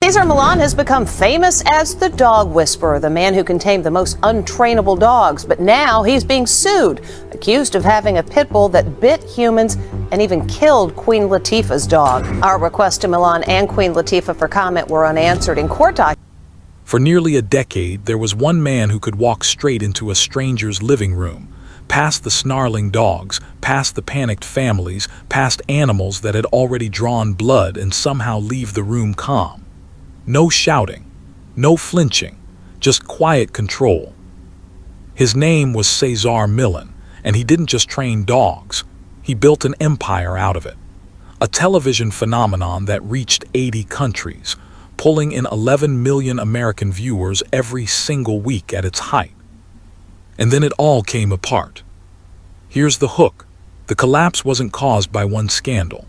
Cesar Millan has become famous as the dog whisperer, the man who can tame the most untrainable dogs. But now he's being sued, accused of having a pit bull that bit humans and even killed Queen Latifah's dog. Our request to Millan and Queen Latifah for comment were unanswered in court documents. For nearly a decade, there was one man who could walk straight into a stranger's living room, past the snarling dogs, past the panicked families, past animals that had already drawn blood, and somehow leave the room calm. No shouting, no flinching, just quiet control. His name was Cesar Millan, and he didn't just train dogs. He built an empire out of it. A television phenomenon that reached 80 countries, pulling in 11 million American viewers every single week at its height. And then it all came apart. Here's the hook. The collapse wasn't caused by one scandal.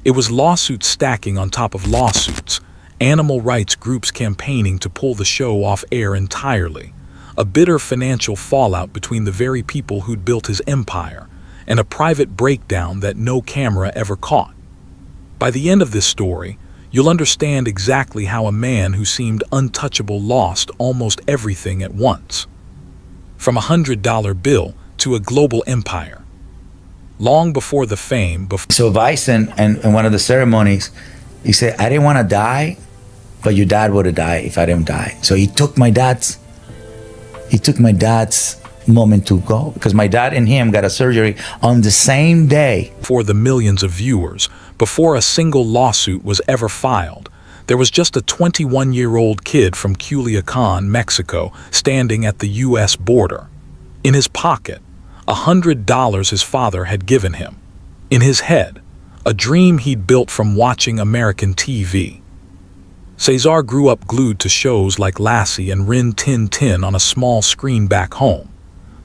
It was lawsuits stacking on top of lawsuits, animal rights groups campaigning to pull the show off air entirely, a bitter financial fallout between the very people who'd built his empire, and a private breakdown that no camera ever caught. By the end of this story, you'll understand exactly how a man who seemed untouchable lost almost everything at once. From a $100 bill to a global empire. Long before the fame... So Bison, in one of the ceremonies, he said, I didn't want to die, but your dad would have died if I didn't die. So he took my dad's moment to go, because my dad and him got a surgery on the same day. For the millions of viewers, before a single lawsuit was ever filed, there was just a 21-year-old kid from Culiacan, Mexico, standing at the U.S. border. In his pocket, $100 his father had given him. In his head, a dream he'd built from watching American TV. Cesar grew up glued to shows like Lassie and Rin Tin Tin on a small screen back home.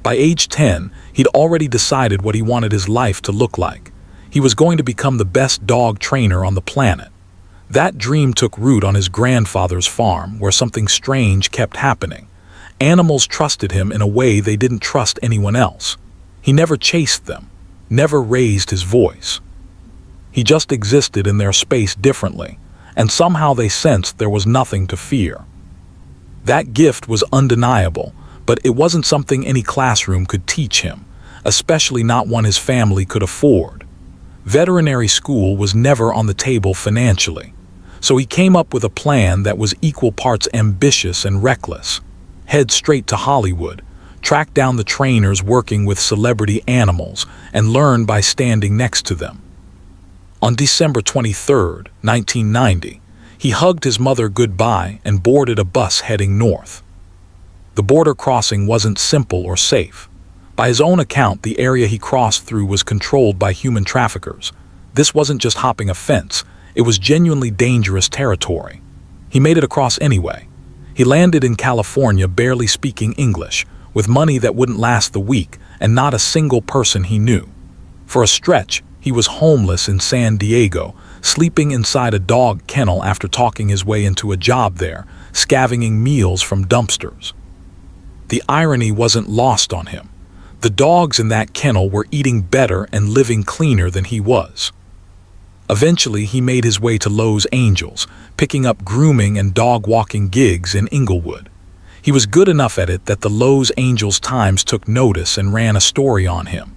By age 10, he'd already decided what he wanted his life to look like. He was going to become the best dog trainer on the planet. That dream took root on his grandfather's farm, where something strange kept happening. Animals trusted him in a way they didn't trust anyone else. He never chased them, never raised his voice. He just existed in their space differently, and somehow they sensed there was nothing to fear. That gift was undeniable, but it wasn't something any classroom could teach him, especially not one his family could afford. Veterinary school was never on the table financially, so he came up with a plan that was equal parts ambitious and reckless. Head straight to Hollywood, track down the trainers working with celebrity animals, and learn by standing next to them. On December 23, 1990, he hugged his mother goodbye and boarded a bus heading north. The border crossing wasn't simple or safe. By his own account, the area he crossed through was controlled by human traffickers. This wasn't just hopping a fence, it was genuinely dangerous territory. He made it across anyway. He landed in California barely speaking English, with money that wouldn't last the week and not a single person he knew. For a stretch, he was homeless in San Diego, sleeping inside a dog kennel after talking his way into a job there, scavenging meals from dumpsters. The irony wasn't lost on him. The dogs in that kennel were eating better and living cleaner than he was. Eventually, he made his way to Los Angeles, picking up grooming and dog-walking gigs in Inglewood. He was good enough at it that the Los Angeles Times took notice and ran a story on him.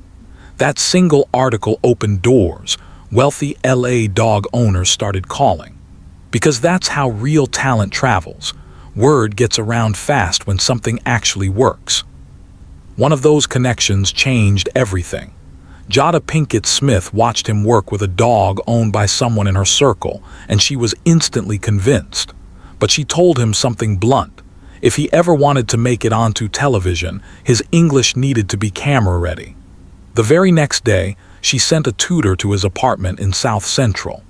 That single article opened doors. Wealthy LA dog owners started calling. Because that's how real talent travels. Word gets around fast when something actually works. One of those connections changed everything. Jada Pinkett Smith watched him work with a dog owned by someone in her circle, and she was instantly convinced. But she told him something blunt. If he ever wanted to make it onto television, his English needed to be camera ready. The very next day, she sent a tutor to his apartment in South Central.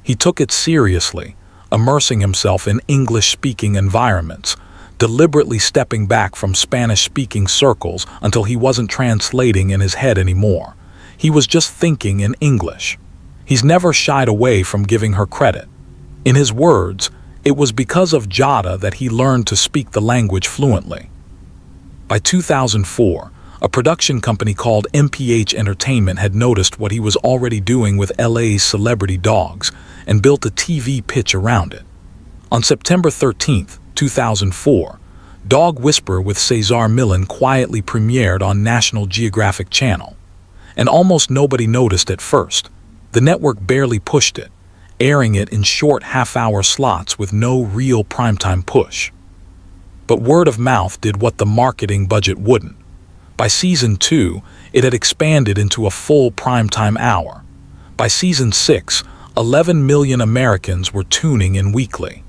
He took it seriously, immersing himself in English-speaking environments, deliberately stepping back from Spanish-speaking circles until he wasn't translating in his head anymore. He was just thinking in English. He's never shied away from giving her credit. In his words, it was because of Jada that he learned to speak the language fluently. By 2004, a production company called MPH Entertainment had noticed what he was already doing with LA's celebrity dogs and built a TV pitch around it. On September 13, 2004, Dog Whisperer with Cesar Millan quietly premiered on National Geographic Channel. And almost nobody noticed at first. The network barely pushed it, airing it in short half-hour slots with no real primetime push. But word of mouth did what the marketing budget wouldn't. By season 2, it had expanded into a full primetime hour. By season 6, 11 million Americans were tuning in weekly.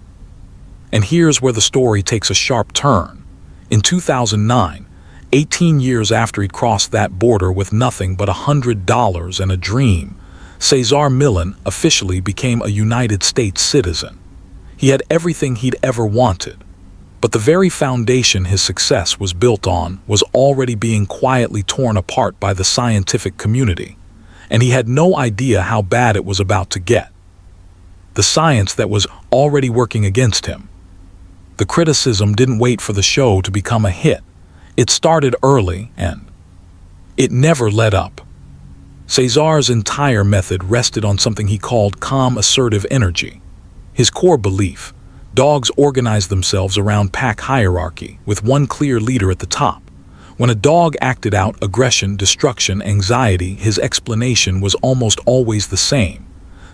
And here's where the story takes a sharp turn. In 2009, 18 years after he'd crossed that border with nothing but $100 and a dream, Cesar Millan officially became a United States citizen. He had everything he'd ever wanted. But the very foundation his success was built on was already being quietly torn apart by the scientific community, and he had no idea how bad it was about to get. The science that was already working against him. The criticism didn't wait for the show to become a hit. It started early, and it never let up. Cesar's entire method rested on something he called calm assertive energy. His core belief: dogs organize themselves around pack hierarchy, with one clear leader at the top. When a dog acted out aggression, destruction, anxiety, his explanation was almost always the same.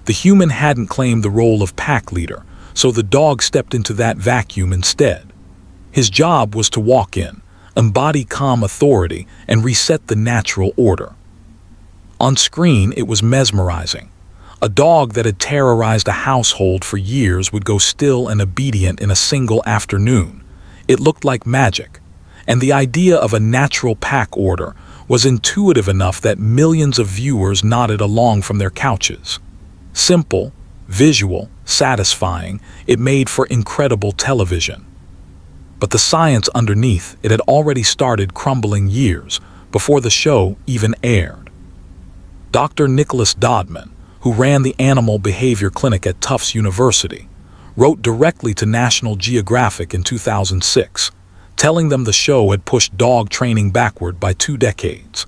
The human hadn't claimed the role of pack leader, so the dog stepped into that vacuum instead. His job was to walk in, embody calm authority, and reset the natural order. On screen, it was mesmerizing. A dog that had terrorized a household for years would go still and obedient in a single afternoon. It looked like magic, and the idea of a natural pack order was intuitive enough that millions of viewers nodded along from their couches. Simple, visual, satisfying, it made for incredible television. But the science underneath it had already started crumbling years before the show even aired. Dr. Nicholas Dodman, who ran the Animal Behavior Clinic at Tufts University, wrote directly to National Geographic in 2006, telling them the show had pushed dog training backward by 2 decades.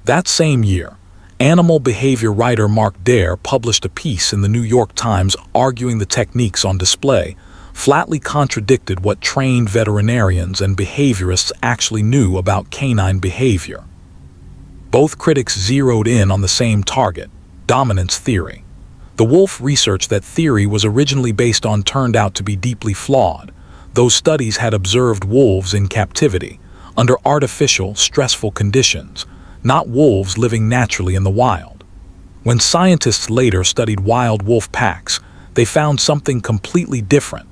That same year, animal behavior writer Mark Dare published a piece in the New York Times arguing the techniques on display flatly contradicted what trained veterinarians and behaviorists actually knew about canine behavior. Both critics zeroed in on the same target: dominance theory. The Wolf research that theory was originally based on turned out to be deeply flawed. Those studies had observed wolves in captivity, under artificial, stressful conditions, not wolves living naturally in the wild. When scientists later studied wild wolf packs, they found something completely different.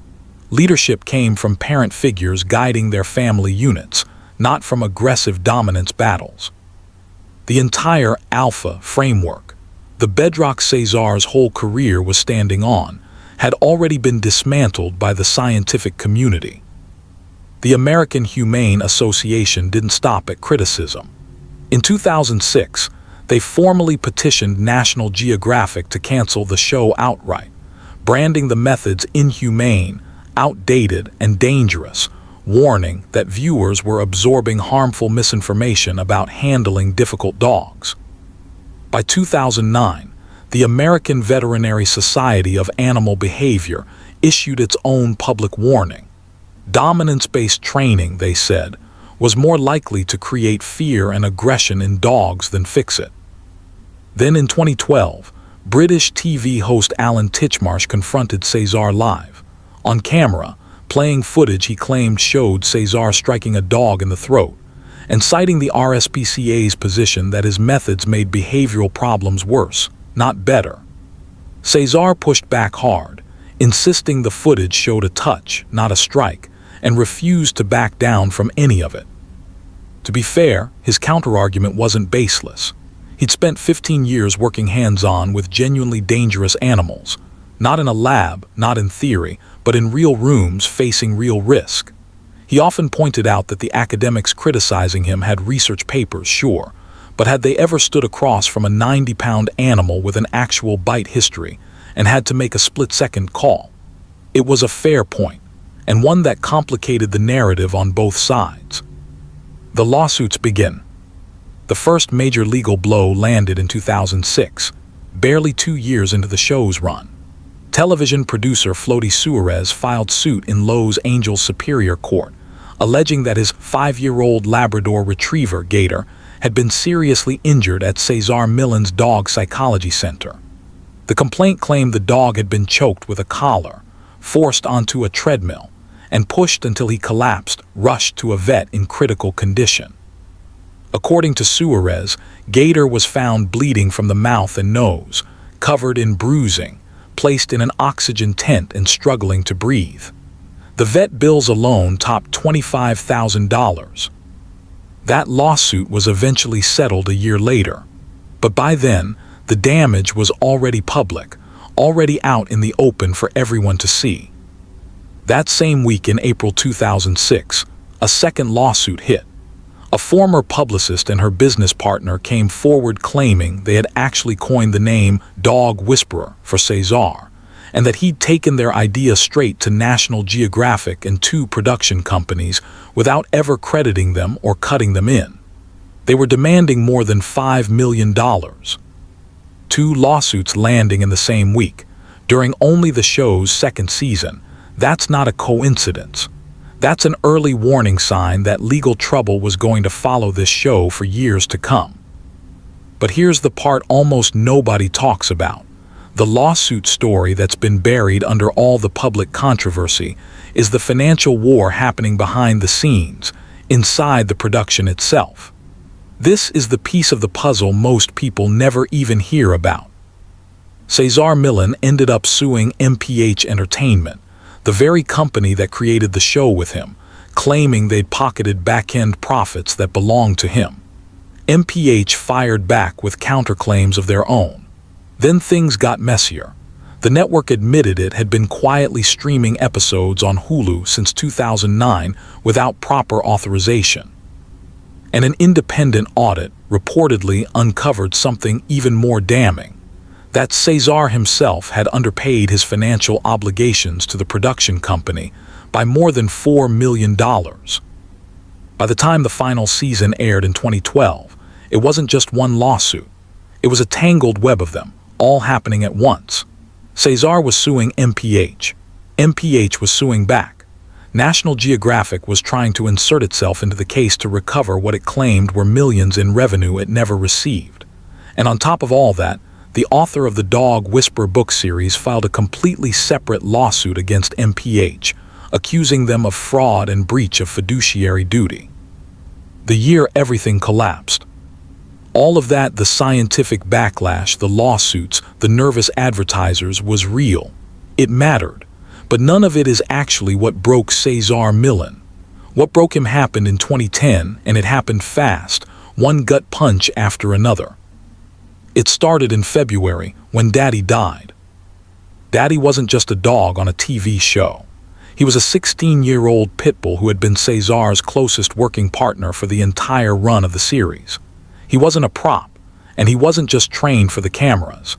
Leadership came from parent figures guiding their family units, not from aggressive dominance battles. The entire alpha framework, the bedrock Cesar's whole career was standing on, had already been dismantled by the scientific community. The American Humane Association didn't stop at criticism. In 2006, they formally petitioned National Geographic to cancel the show outright, branding the methods inhumane, outdated, and dangerous, warning that viewers were absorbing harmful misinformation about handling difficult dogs. By 2009, the American Veterinary Society of Animal Behavior issued its own public warning. Dominance-based training, they said, was more likely to create fear and aggression in dogs than fix it. Then in 2012, British TV host Alan Titchmarsh confronted Cesar live, on camera, playing footage he claimed showed Cesar striking a dog in the throat, and citing the RSPCA's position that his methods made behavioral problems worse, not better. Cesar pushed back hard, insisting the footage showed a touch, not a strike, and refused to back down from any of it. To be fair, his counterargument wasn't baseless. He'd spent 15 years working hands-on with genuinely dangerous animals, not in a lab, not in theory, but in real rooms facing real risk. He often pointed out that the academics criticizing him had research papers, sure, but had they ever stood across from a 90-pound animal with an actual bite history and had to make a split-second call? It was a fair point, and one that complicated the narrative on both sides. The lawsuits begin. The first major legal blow landed in 2006, barely 2 years into the show's run. Television producer Flody Suarez filed suit in Los Angeles Superior Court, alleging that his 5-year-old Labrador Retriever, Gator, had been seriously injured at Cesar Millan's Dog Psychology Center. The complaint claimed the dog had been choked with a collar, forced onto a treadmill, and pushed until he collapsed, rushed to a vet in critical condition. According to Suarez, Gator was found bleeding from the mouth and nose, covered in bruising, placed in an oxygen tent and struggling to breathe. The vet bills alone topped $25,000. That lawsuit was eventually settled a year later, but by then, the damage was already public, already out in the open for everyone to see. That same week in April 2006, a second lawsuit hit. A former publicist and her business partner came forward claiming they had actually coined the name Dog Whisperer for Cesar, and that he'd taken their idea straight to National Geographic and 2 production companies without ever crediting them or cutting them in. They were demanding more than $5 million. 2 lawsuits landing in the same week, during only the show's second season. That's not a coincidence. That's an early warning sign that legal trouble was going to follow this show for years to come. But here's the part almost nobody talks about. The lawsuit story that's been buried under all the public controversy is the financial war happening behind the scenes, inside the production itself. This is the piece of the puzzle most people never even hear about. Cesar Millan ended up suing MPH Entertainment, the very company that created the show with him, claiming they'd pocketed back-end profits that belonged to him. MPH fired back with counterclaims of their own. Then things got messier. The network admitted it had been quietly streaming episodes on Hulu since 2009 without proper authorization. And an independent audit reportedly uncovered something even more damning: that Cesar himself had underpaid his financial obligations to the production company by more than $4 million. By the time the final season aired in 2012, it wasn't just one lawsuit. It was a tangled web of them, all happening at once. Cesar was suing MPH. MPH was suing back. National Geographic was trying to insert itself into the case to recover what it claimed were millions in revenue it never received. And on top of all that, the author of the Dog Whisperer book series filed a completely separate lawsuit against MPH, accusing them of fraud and breach of fiduciary duty. The year everything collapsed. All of that, the scientific backlash, the lawsuits, the nervous advertisers, was real. It mattered. But none of it is actually what broke Cesar Millan. What broke him happened in 2010, and it happened fast, one gut punch after another. It started in February, when Daddy died. Daddy wasn't just a dog on a TV show. He was a 16-year-old pit bull who had been Cesar's closest working partner for the entire run of the series. He wasn't a prop, and he wasn't just trained for the cameras.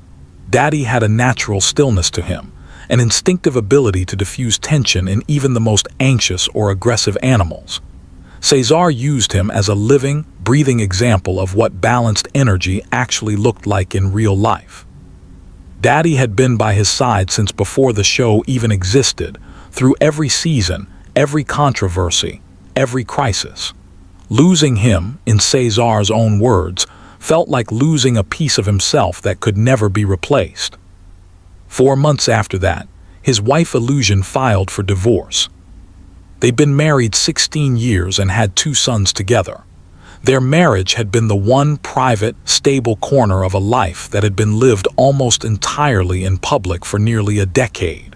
Daddy had a natural stillness to him, an instinctive ability to diffuse tension in even the most anxious or aggressive animals. Cesar used him as a living, breathing example of what balanced energy actually looked like in real life. Daddy had been by his side since before the show even existed, through every season, every controversy, every crisis. Losing him, in Cesar's own words, felt like losing a piece of himself that could never be replaced. 4 months after that, his wife Illusion filed for divorce. They'd been married 16 years and had 2 sons together. Their marriage had been the one private, stable corner of a life that had been lived almost entirely in public for nearly a decade.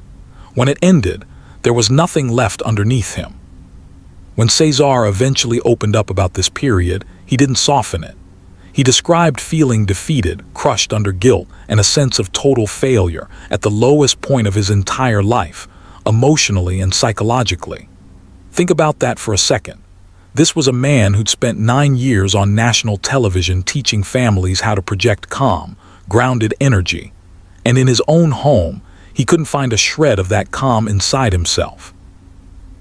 When it ended, there was nothing left underneath him. When Cesar eventually opened up about this period, he didn't soften it. He described feeling defeated, crushed under guilt, and a sense of total failure at the lowest point of his entire life, emotionally and psychologically. Think about that for a second. This was a man who'd spent 9 years on national television teaching families how to project calm, grounded energy. And in his own home, he couldn't find a shred of that calm inside himself.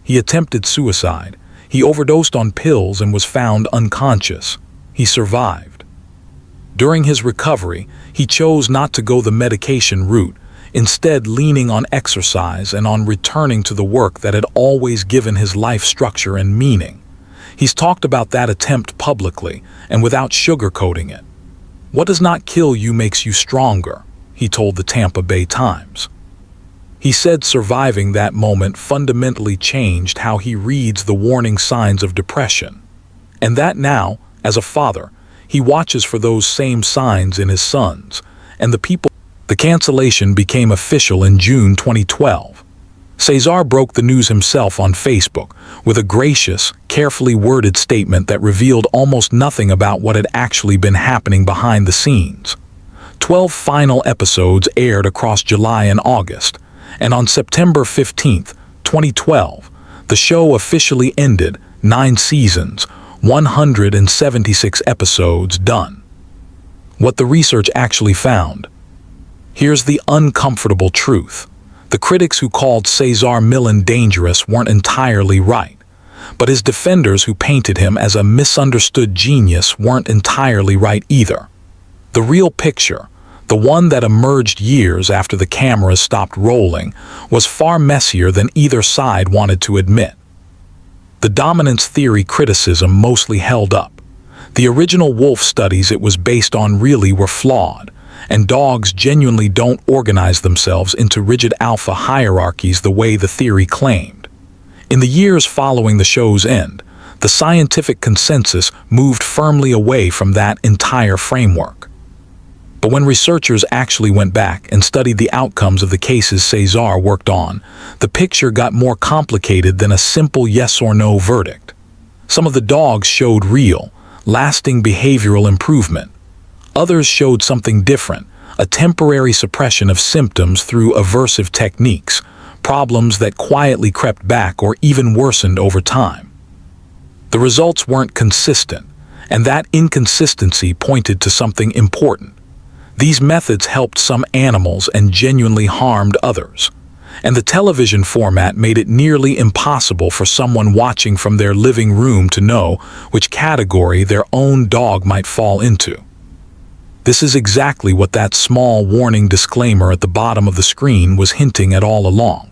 He attempted suicide. He overdosed on pills and was found unconscious. He survived. During his recovery, he chose not to go the medication route. instead leaning on exercise and on returning to the work that had always given his life structure and meaning. He's talked about that attempt publicly and without sugarcoating it. "What does not kill you makes you stronger," he told the Tampa Bay Times. He said surviving that moment fundamentally changed how he reads the warning signs of depression, and that now, as a father, he watches for those same signs in his sons and the people. The cancellation became official in June 2012. Cesar broke the news himself on Facebook with a gracious, carefully worded statement that revealed almost nothing about what had actually been happening behind the scenes. 12 final episodes aired across July and August, and on September 15, 2012, the show officially ended. 9 seasons, 176 episodes done. What the research actually found. Here's the uncomfortable truth. The critics who called Cesar Millan dangerous weren't entirely right, but his defenders who painted him as a misunderstood genius weren't entirely right either. The real picture, the one that emerged years after the cameras stopped rolling, was far messier than either side wanted to admit. The dominance theory criticism mostly held up. The original wolf studies it was based on really were flawed, and dogs genuinely don't organize themselves into rigid alpha hierarchies the way the theory claimed. In the years following the show's end, the scientific consensus moved firmly away from that entire framework. But when researchers actually went back and studied the outcomes of the cases Cesar worked on, the picture got more complicated than a simple yes or no verdict. Some of the dogs showed real, lasting behavioral improvement. Others showed something different, a temporary suppression of symptoms through aversive techniques, problems that quietly crept back or even worsened over time. The results weren't consistent, and that inconsistency pointed to something important. These methods helped some animals and genuinely harmed others, and the television format made it nearly impossible for someone watching from their living room to know which category their own dog might fall into. This is exactly what that small warning disclaimer at the bottom of the screen was hinting at all along.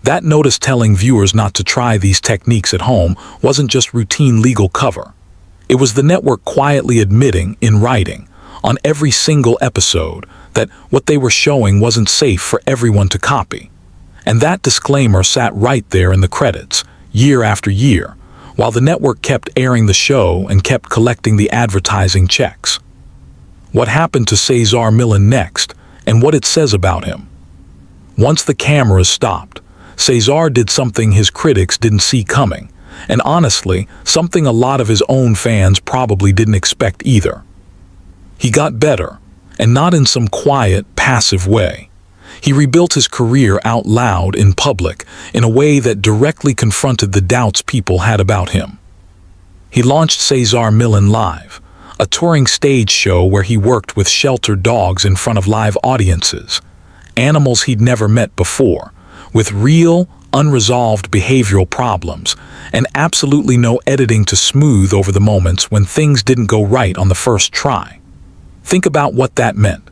That notice telling viewers not to try these techniques at home wasn't just routine legal cover. It was the network quietly admitting, in writing, on every single episode, that what they were showing wasn't safe for everyone to copy. And that disclaimer sat right there in the credits, year after year, while the network kept airing the show and kept collecting the advertising checks. What happened to Cesar Millan next, and what it says about him? Once the cameras stopped, Cesar did something his critics didn't see coming, and honestly, something a lot of his own fans probably didn't expect either. He got better, and not in some quiet, passive way. He rebuilt his career out loud in public in a way that directly confronted the doubts people had about him. He launched Cesar Millan Live, a touring stage show where he worked with sheltered dogs in front of live audiences, animals he'd never met before, with real, unresolved behavioral problems, and absolutely no editing to smooth over the moments when things didn't go right on the first try. Think about what that meant.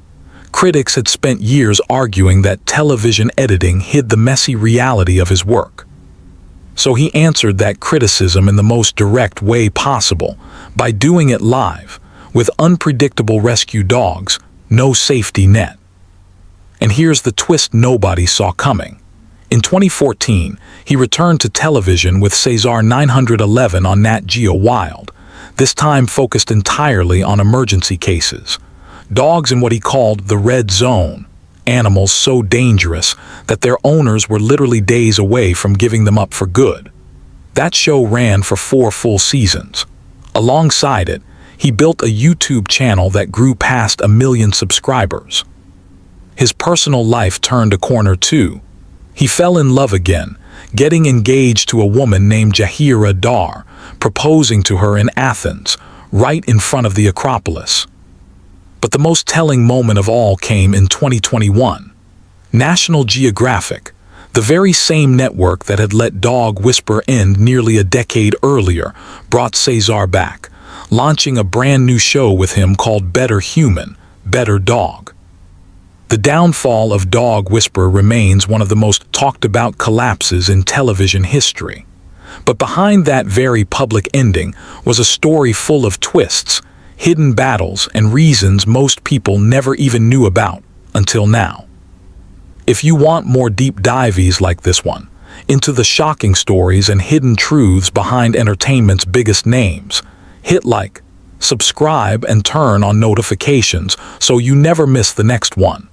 Critics had spent years arguing that television editing hid the messy reality of his work. So he answered that criticism in the most direct way possible, by doing it live, with unpredictable rescue dogs, no safety net. And here's the twist nobody saw coming. In 2014, he returned to television with Cesar 911 on Nat Geo Wild, this time focused entirely on emergency cases. Dogs in what he called the red zone, animals so dangerous that their owners were literally days away from giving them up for good. That show ran for 4 full seasons. Alongside it, he built a YouTube channel that grew past 1 million subscribers. His personal life turned a corner too. He fell in love again, getting engaged to a woman named Jahira Dar, proposing to her in Athens, right in front of the Acropolis. But the most telling moment of all came in 2021. National Geographic, the very same network that had let Dog Whisperer end nearly a decade earlier, brought Cesar back, launching a brand new show with him called Better Human, Better Dog. The downfall of Dog Whisperer remains one of the most talked about collapses in television history. But behind that very public ending was a story full of twists, hidden battles, and reasons most people never even knew about until now. If you want more deep dives like this one, into the shocking stories and hidden truths behind entertainment's biggest names, hit like, subscribe, and turn on notifications so you never miss the next one.